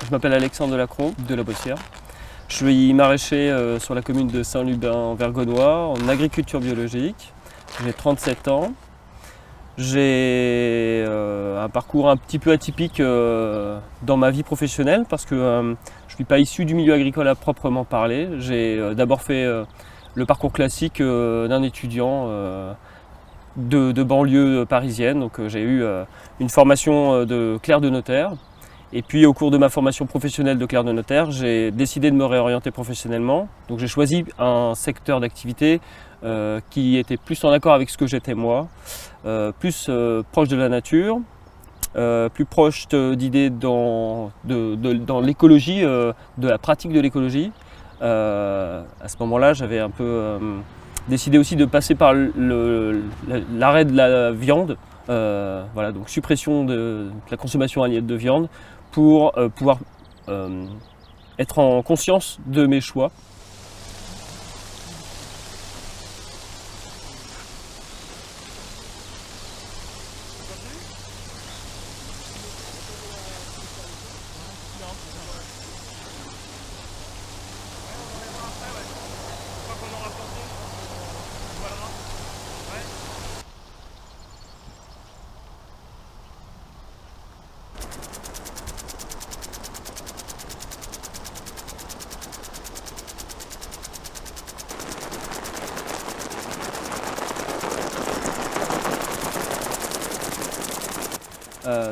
Je m'appelle Alexandre Delacron de la Bossière. Je suis maraîcher sur la commune de Saint-Lubin-Vergonois en agriculture biologique. J'ai 37 ans. J'ai un parcours un petit peu atypique dans ma vie professionnelle parce que je ne suis pas issu du milieu agricole à proprement parler. J'ai d'abord fait le parcours classique d'un étudiant de banlieue parisienne. Donc j'ai eu une formation de clerc de notaire. Et puis au cours de ma formation professionnelle de clerc de notaire, j'ai décidé de me réorienter professionnellement. Donc j'ai choisi un secteur d'activité qui était plus en accord avec ce que j'étais moi, plus proche de la nature, plus proche d'idées dans l'écologie, de la pratique de l'écologie. À ce moment-là, j'avais un peu décidé aussi de passer par l'arrêt de la viande, voilà, donc suppression de la consommation annuelle de viande pour pouvoir être en conscience de mes choix.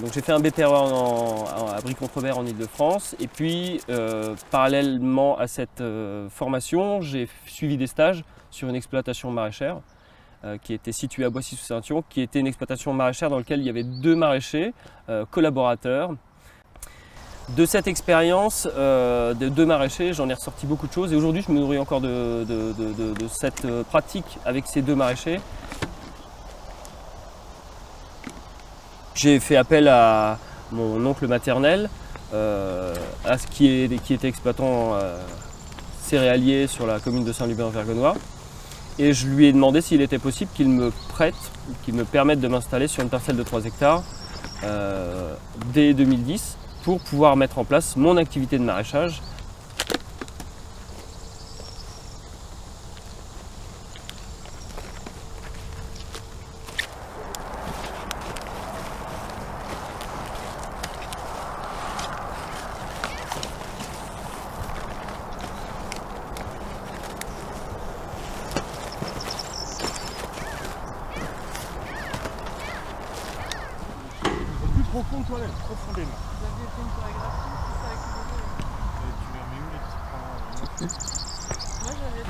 Donc j'ai fait un BPRE à Brie-Contrebert en Ile-de-France et puis parallèlement à cette formation, j'ai suivi des stages sur une exploitation maraîchère qui était située à Boissy-sous-Saintion, qui était une exploitation maraîchère dans laquelle il y avait 2 maraîchers collaborateurs. De cette expérience de 2 maraîchers, j'en ai ressorti beaucoup de choses et aujourd'hui je me nourris encore de cette pratique avec ces 2 maraîchers. J'ai fait appel à mon oncle maternel, qui était exploitant céréalier sur la commune de Saint-Lubin-Vergonois. Et je lui ai demandé s'il était possible qu'il me prête, qu'il me permette de m'installer sur une parcelle de 3 hectares dès 2010 pour pouvoir mettre en place mon activité de maraîchage. Profond toilette, profondément. Vous aviez fait une chorégraphie, tout ça avec le Tu les remets où les petits points? Moi j'avais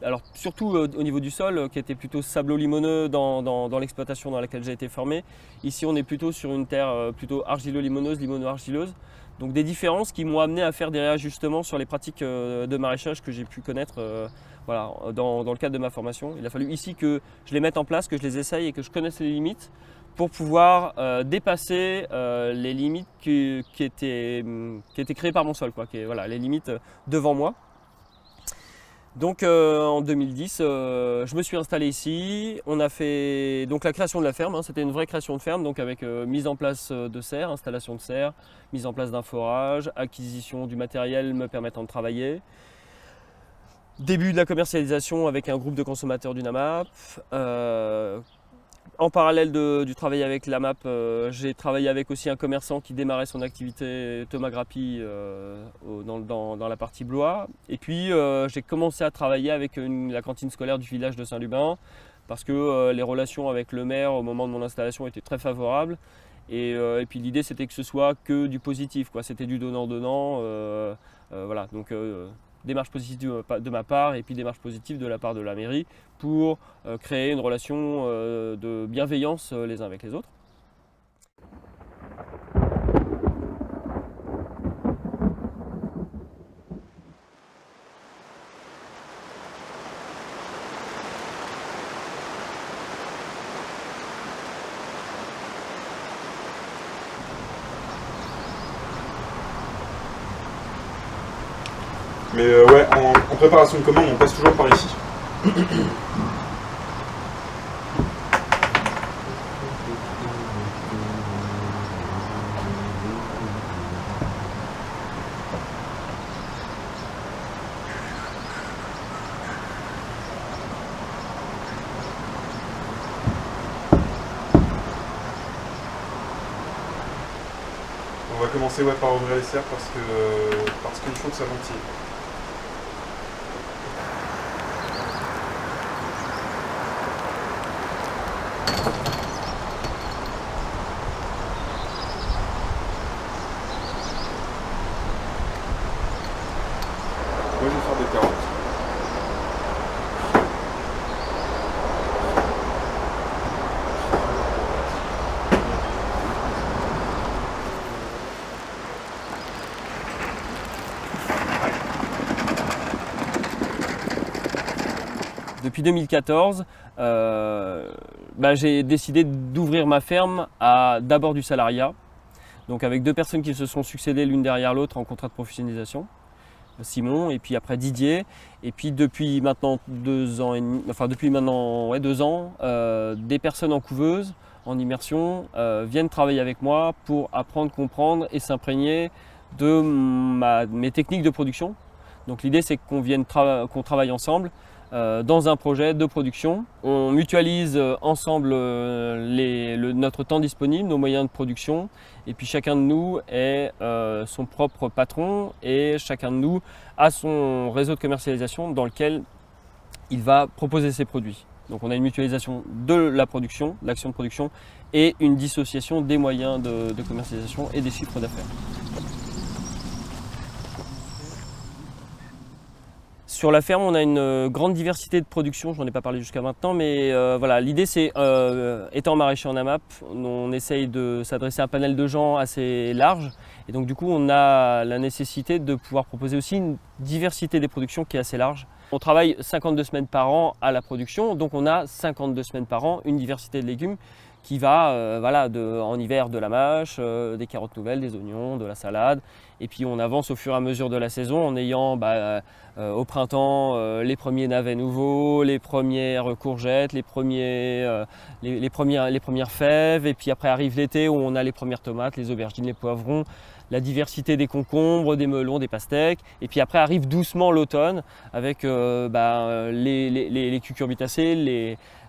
Alors surtout au niveau du sol qui était plutôt sablo-limoneux dans l'exploitation dans laquelle j'ai été formé. Ici on est plutôt sur une terre plutôt argilo-limoneuse, limono-argileuse. Donc des différences qui m'ont amené à faire des réajustements sur les pratiques de maraîchage que j'ai pu connaître voilà, dans le cadre de ma formation. Il a fallu ici que je les mette en place, que je les essaye et que je connaisse les limites pour pouvoir dépasser les limites qui étaient créées par mon sol, quoi, voilà, les limites devant moi. Donc en 2010, je me suis installé ici. On a fait donc la création de la ferme, hein, c'était une vraie création de ferme, donc avec mise en place de serres, installation de serres, mise en place d'un forage, acquisition du matériel me permettant de travailler. Début de la commercialisation avec un groupe de consommateurs d'une AMAP. En parallèle du travail avec l'AMAP, j'ai travaillé avec aussi un commerçant qui démarrait son activité, Thomas Grappi, dans la partie Blois. Et puis j'ai commencé à travailler avec la cantine scolaire du village de Saint-Lubin parce que les relations avec le maire au moment de mon installation étaient très favorables. Et puis l'idée c'était que ce soit que du positif, quoi. C'était du donnant-donnant. Voilà. Donc, démarche positive de ma part et puis démarche positive de la part de la mairie pour créer une relation de bienveillance les uns avec les autres. Mais ouais, en préparation de commande, on passe toujours par ici. commencer par ouvrir les serres parce qu'il faut que ça ventile. Moi je vais faire des carottes. Depuis 2014, j'ai décidé d'ouvrir ma ferme à d'abord du salariat, donc avec 2 personnes qui se sont succédées l'une derrière l'autre en contrat de professionnalisation, Simon et puis après Didier, et puis depuis maintenant 2 ans et demi, depuis maintenant 2 ans, des personnes en couveuse, en immersion, viennent travailler avec moi pour apprendre, comprendre et s'imprégner de mes techniques de production. Donc l'idée c'est qu'on travaille ensemble dans un projet de production. On mutualise ensemble notre temps disponible, nos moyens de production, et puis chacun de nous est son propre patron et chacun de nous a son réseau de commercialisation dans lequel il va proposer ses produits. Donc on a une mutualisation de la production, l'action de production, et une dissociation des moyens de commercialisation et des chiffres d'affaires. Sur la ferme, on a une grande diversité de production, je n'en ai pas parlé jusqu'à maintenant, mais voilà, l'idée c'est, étant maraîcher en AMAP, on essaye de s'adresser à un panel de gens assez large, et donc du coup on a la nécessité de pouvoir proposer aussi une diversité des productions qui est assez large. On travaille 52 semaines par an à la production, donc on a 52 semaines par an une diversité de légumes qui va en hiver de la mâche, des carottes nouvelles, des oignons, de la salade. Et puis on avance au fur et à mesure de la saison en ayant au printemps les premiers navets nouveaux, les premières courgettes, les premières fèves. Et puis après arrive l'été où on a les premières tomates, les aubergines, les poivrons, la diversité des concombres, des melons, des pastèques. Et puis après arrive doucement l'automne avec les cucurbitacées,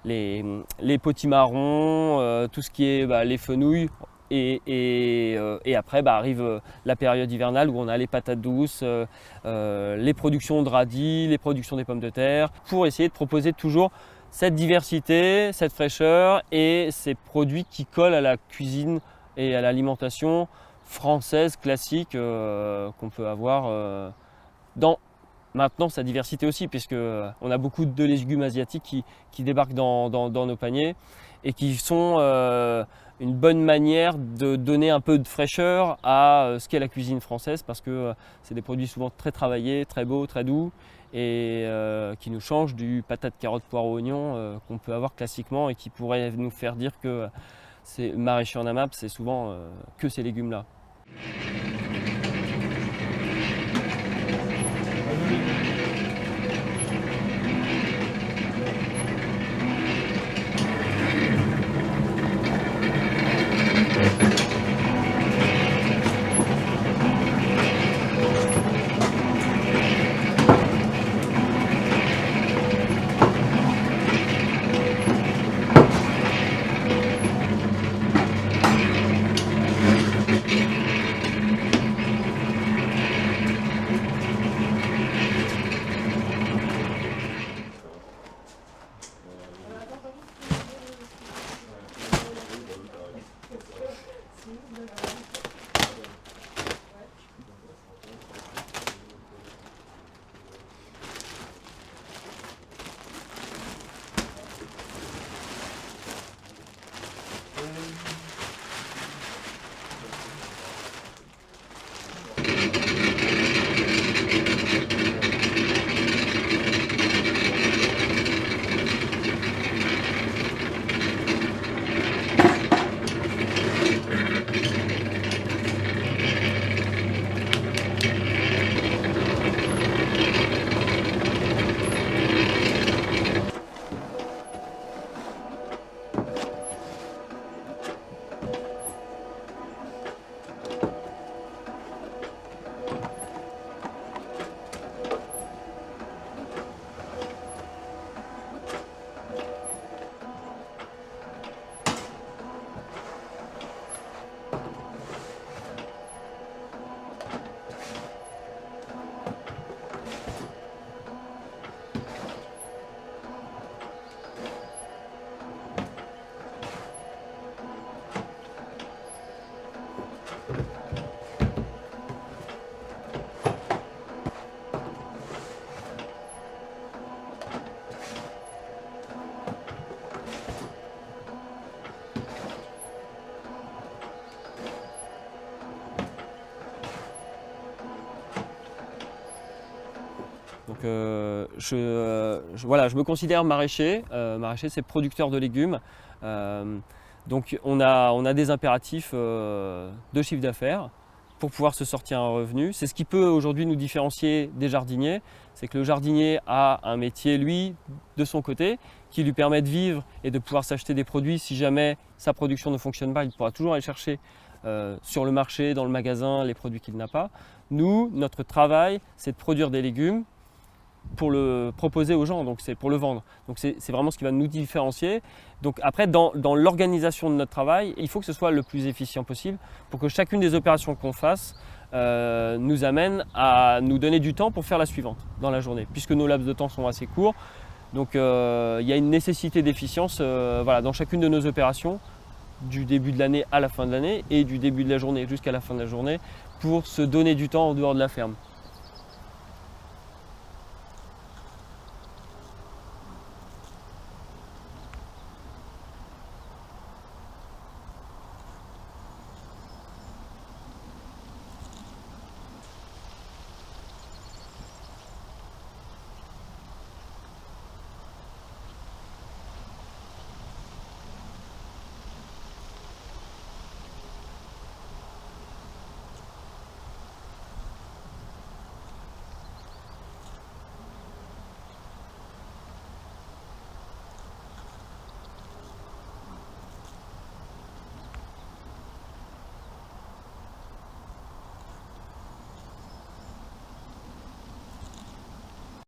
les potimarrons, tout ce qui est les fenouils. Et après arrive la période hivernale où on a les patates douces, les productions de radis, les productions des pommes de terre, pour essayer de proposer toujours cette diversité, cette fraîcheur et ces produits qui collent à la cuisine et à l'alimentation française classique qu'on peut avoir dans maintenant sa diversité aussi, puisque on a beaucoup de légumes asiatiques qui débarquent dans nos paniers et qui sont une bonne manière de donner un peu de fraîcheur à ce qu'est la cuisine française, parce que c'est des produits souvent très travaillés, très beaux, très doux et qui nous changent du patate, carotte, poireau, oignon qu'on peut avoir classiquement et qui pourrait nous faire dire que c'est maraîcher en AMAP, c'est souvent que ces légumes-là. Donc voilà, je me considère maraîcher. Maraîcher, c'est producteur de légumes. Donc on a des impératifs de chiffre d'affaires pour pouvoir se sortir un revenu. C'est ce qui peut aujourd'hui nous différencier des jardiniers. C'est que le jardinier a un métier, lui, de son côté, qui lui permet de vivre et de pouvoir s'acheter des produits. Si jamais sa production ne fonctionne pas, il pourra toujours aller chercher sur le marché, dans le magasin, les produits qu'il n'a pas. Nous, notre travail, c'est de produire des légumes pour le proposer aux gens, donc c'est pour le vendre. Donc c'est vraiment ce qui va nous différencier. Donc après, dans l'organisation de notre travail, il faut que ce soit le plus efficient possible pour que chacune des opérations qu'on fasse nous amène à nous donner du temps pour faire la suivante dans la journée, puisque nos laps de temps sont assez courts. Donc il y a une nécessité d'efficience voilà, dans chacune de nos opérations, du début de l'année à la fin de l'année et du début de la journée jusqu'à la fin de la journée, pour se donner du temps en dehors de la ferme.